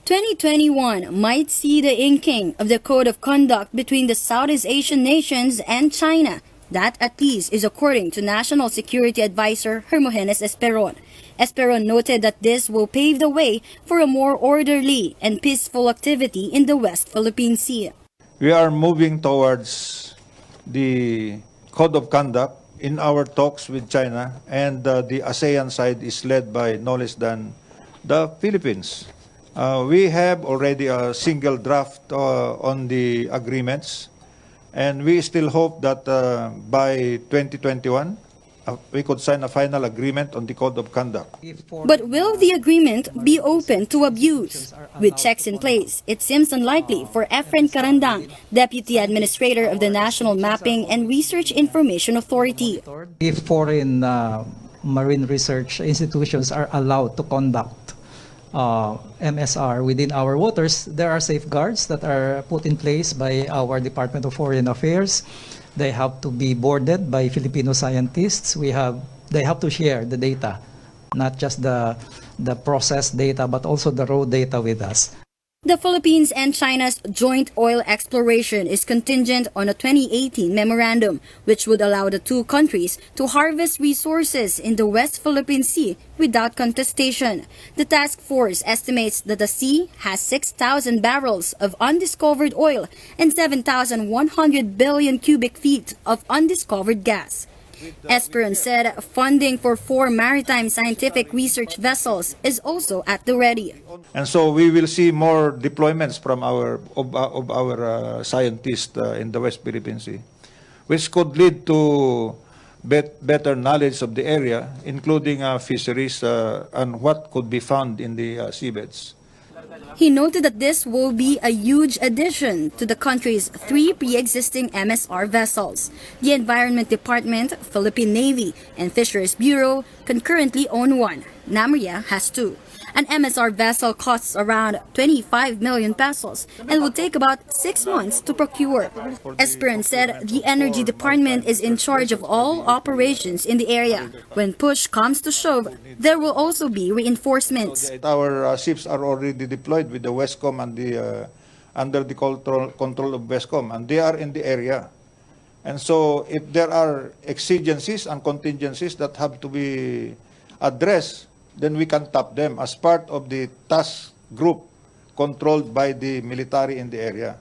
2021 might see the inking of the Code of Conduct between the Southeast Asian nations and China. That at least is according to National Security Adviser Hermogenes Esperon. Esperon noted that this will pave the way for a more orderly and peaceful activity in the West Philippine Sea. We are moving towards the Code of Conduct in our talks with China, and the ASEAN side is led by no less than the Philippines. We have already a single draft on the agreements, and we still hope that by 2021, we could sign a final agreement on the Code of Conduct. But will the agreement be open to abuse? With checks in place, it seems unlikely for Efren Carandang, Deputy Administrator of the National Mapping and Research Information Authority. If foreign marine research institutions are allowed to conduct MSR within our waters, there are safeguards that are put in place by our Department of Foreign Affairs. They have to be boarded by Filipino scientists. They have to share the data, not just the processed data, but also the raw data with us. The Philippines and China's joint oil exploration is contingent on a 2018 memorandum, which would allow the two countries to harvest resources in the West Philippine Sea without contestation. The task force estimates that the sea has 6,000 barrels of undiscovered oil and 7,100 billion cubic feet of undiscovered gas. Esperon said funding for 4 maritime scientific research vessels is also at the ready. And so we will see more deployments from our scientists in the West Philippine Sea, which could lead to better knowledge of the area, including fisheries and what could be found in the seabeds. He noted that this will be a huge addition to the country's 3 pre-existing MSR vessels. The Environment Department, Philippine Navy, and Fisheries Bureau concurrently own 1. Namria has 2. An MSR vessel costs around 25 million pesos and will take about 6 months to procure. Esperon said the Energy Department is in charge of all operations in the area. When push comes to shove, there will also be reinforcements. Our ships are already deployed with the Westcom and under the control of Westcom, and they are in the area. And so if there are exigencies and contingencies that have to be addressed, then we can tap them as part of the task group controlled by the military in the area.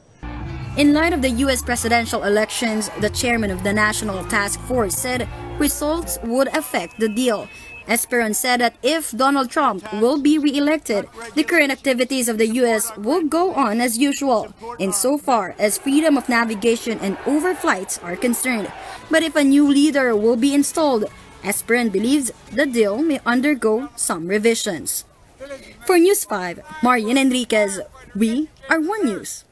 In light of the U.S. presidential elections, the chairman of the National Task Force said results would affect the deal. Esperon said that if Donald Trump will be re-elected, the current activities of the U.S. will go on as usual, insofar as freedom of navigation and overflights are concerned. But if a new leader will be installed, Esperon believes the deal may undergo some revisions. For News 5, Marian Enriquez, we are One News.